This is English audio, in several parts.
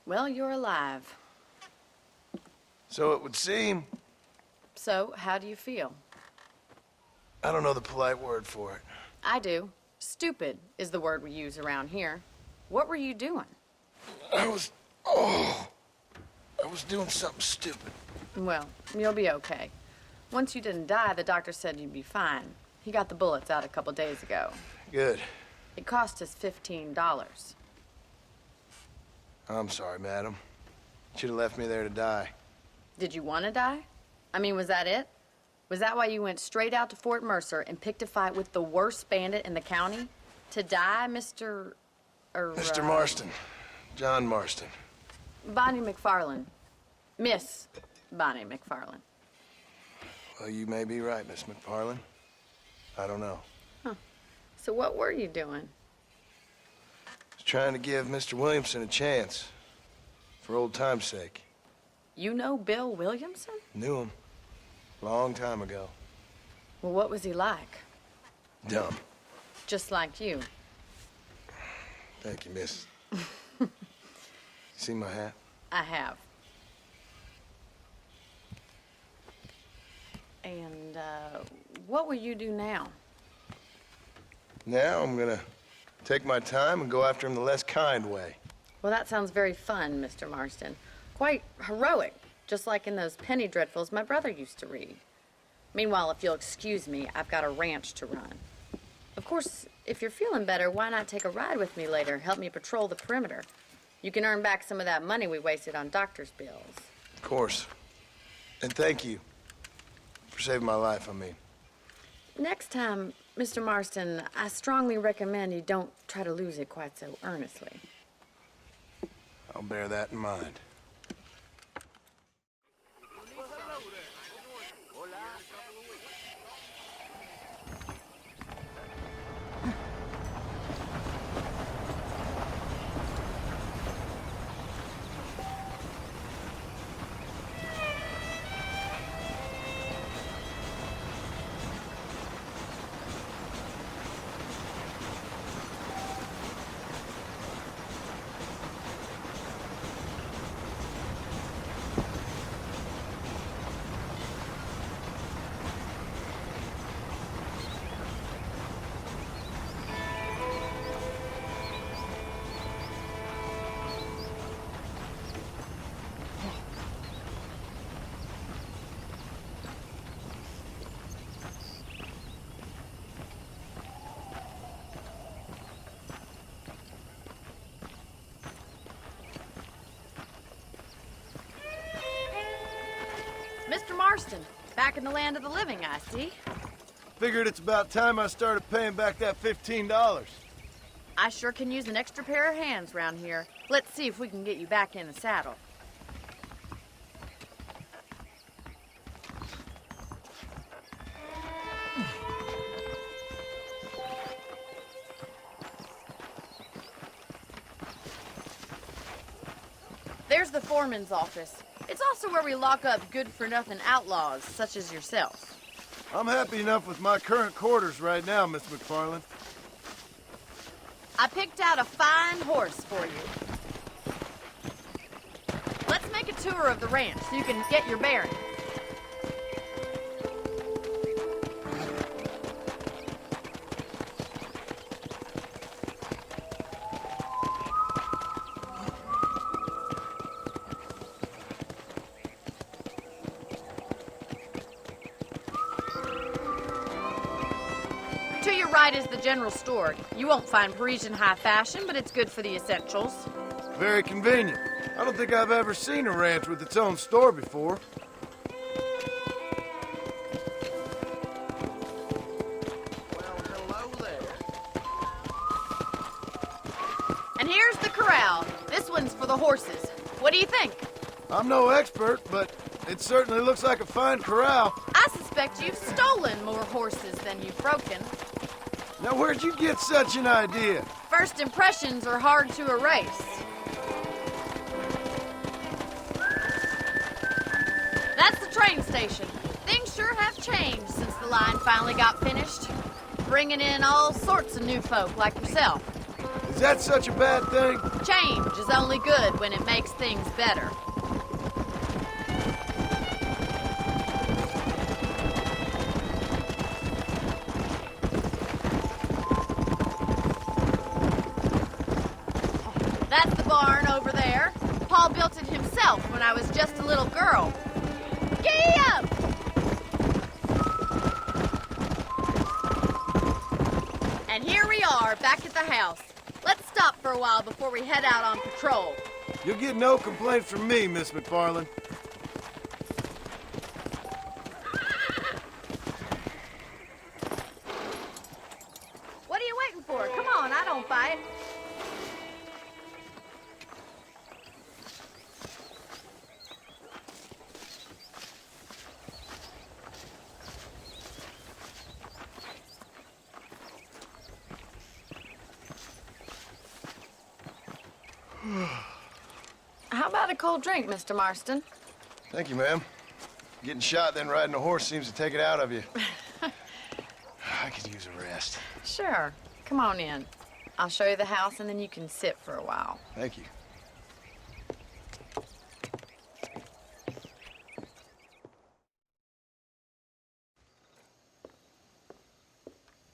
Well, you're alive. So it would seem. So, how do you feel? I don't know the polite word for it. I do. Stupid is the word we use around here. What were you doing? I was doing something stupid. Well, you'll be okay. Once you didn't die, the doctor said you'd be fine. He got the bullets out a couple days ago. Good. It cost us $15. I'm sorry, madam. Should have left me there to die. Did you want to die? I mean, was that it? Was that why you went straight out to Fort Mercer and picked a fight with the worst bandit in the county? To die, Mr. Mr. Marston. John Marston. Bonnie McFarland. Miss Bonnie McFarland. Well, you may be right, Miss McFarland. I don't know. So what were you doing? I was trying to give Mr. Williamson a chance. For old time's sake. You know Bill Williamson? Knew him. Long time ago. Well, what was he like? Dumb. Just like you. Thank you, miss. See my hat? I have. And, what will you do now? Now I'm gonna take my time and go after him the less kind way. Well, that sounds very fun, Mr. Marston. Quite heroic, just like in those penny dreadfuls my brother used to read. Meanwhile, if you'll excuse me, I've got a ranch to run. Of course, if you're feeling better, why not take a ride with me later? Help me patrol the perimeter. You can earn back some of that money we wasted on doctor's bills. Of course. And thank you. For saving my life, I mean. Next time, Mr. Marston, I strongly recommend you don't try to lose it quite so earnestly. I'll bear that in mind. Mr. Marston, back in the land of the living, I see. Figured it's about time I started paying back that $15. I sure can use an extra pair of hands round here. Let's see if we can get you back in the saddle. There's the foreman's office. It's also where we lock up good-for-nothing outlaws, such as yourself. I'm happy enough with my current quarters right now, Miss McFarland. I picked out a fine horse for you. Let's make a tour of the ranch so you can get your bearings. To your right is the general store. You won't find Parisian high fashion, but it's good for the essentials. Very convenient. I don't think I've ever seen a ranch with its own store before. Well, hello there. And here's the corral. This one's for the horses. What do you think? I'm no expert, but it certainly looks like a fine corral. I suspect you've stolen more horses than you've broken. Now, where'd you get such an idea? First impressions are hard to erase. That's the train station. Things sure have changed since the line finally got finished. Bringing in all sorts of new folk like yourself. Is that such a bad thing? Change is only good when it makes things better. That's the barn over there. Paul built it himself when I was just a little girl. Giddy up! And here we are, back at the house. Let's stop for a while before we head out on patrol. You'll get no complaints from me, Miss McFarland. What are you waiting for? Come on, I don't fight. How about a cold drink, Mr. Marston? Thank you, ma'am. Getting shot, then riding a horse seems to take it out of you. I could use a rest. Sure. Come on in. I'll show you the house, and then you can sit for a while. Thank you.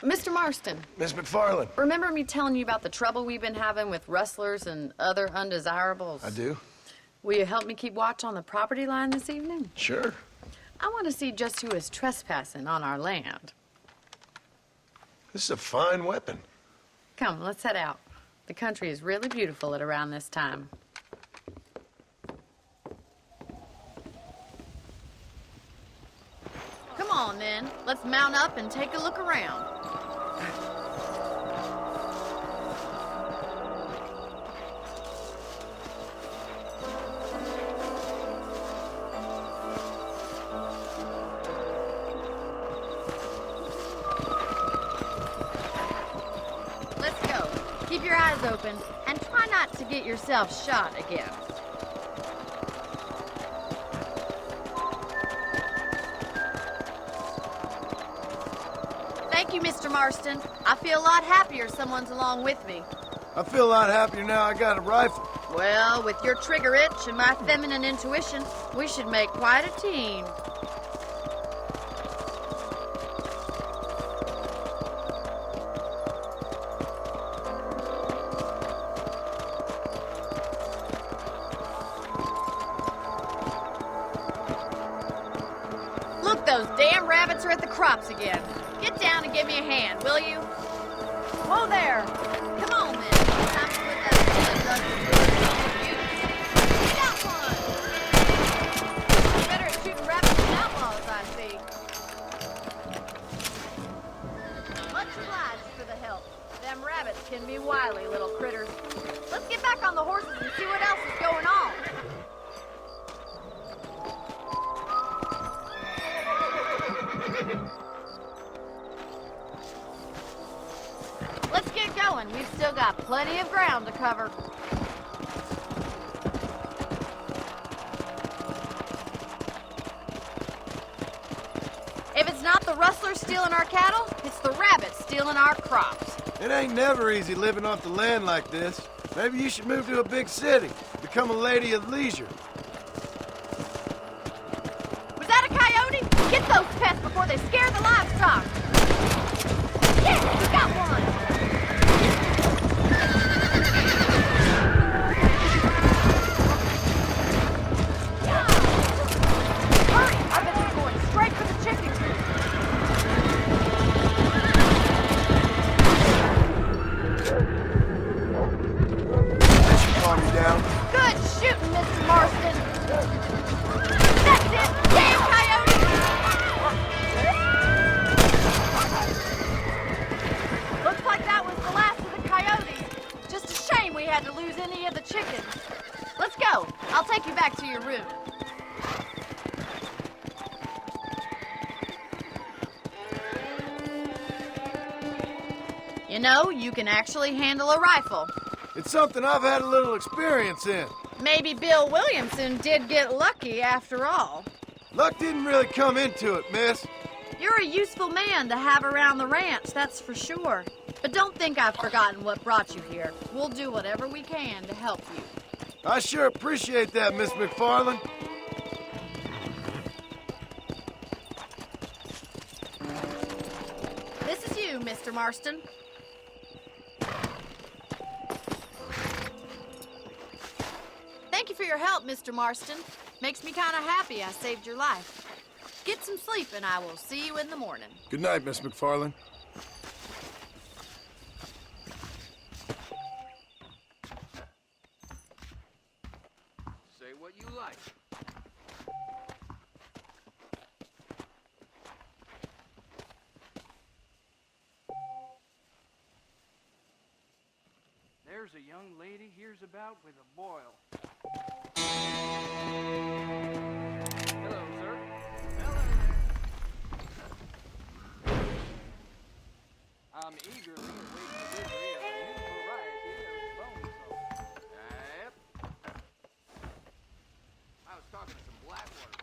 Mr. Marston, Miss McFarland. remember me telling you about the trouble we've been having with rustlers and other undesirables? I do? Will you help me keep watch on the property line this evening? Sure. I want to see just who is trespassing on our land. This is a fine weapon. Come, let's head out. The country is really beautiful at around this time. Come on, then. Let's mount up and take a look around. Let's go. Keep your eyes open and try not to get yourself shot again. Thank you, Mr. Marston. I feel a lot happier someone's along with me. I feel a lot happier now I got a rifle. Well, with your trigger itch and my feminine intuition, we should make quite a team. Look, those damn rabbits are at the crops again. Get down and give me a hand, will you? Whoa there! Come on, then. Time to put that blood rush to use. Got one! You're better at shooting rabbits than outlaws, I see. Much obliged for the help. Them rabbits can be wily little critters. Let's get back on the horses and see what else is going on. Let's get going. We've still got plenty of ground to cover. If it's not the rustlers stealing our cattle, it's the rabbits stealing our crops. It ain't never easy living off the land like this. Maybe you should move to a big city, become a lady of leisure. Was that a coyote? Get those pests before they scare the livestock. Yeah, we got one. Hurry! I bet they're going straight for the chicken coop. That should calm you down. Good shooting, Mr. Marston. That's it. Damn coyote! Looks like that was the last of the coyotes. Just a shame we had to lose any of the chickens. Let's go. I'll take you back to your room. You know, you can actually handle a rifle. It's something I've had a little experience in. Maybe Bill Williamson did get lucky after all. Luck didn't really come into it, miss. You're a useful man to have around the ranch, that's for sure. But don't think I've forgotten what brought you here. We'll do whatever we can to help you. I sure appreciate that, Miss McFarland. This is you, Mr. Marston. Thank you for your help, Mr. Marston. Makes me kind of happy I saved your life. Get some sleep and I will see you in the morning. Good night, Miss McFarland. Say what you like. There's a young lady here's about with a boil. Hello, sir. Hello there. I'm eagerly awaiting delivery of a new variety of bone salt. Yep. I was talking to some Blackwater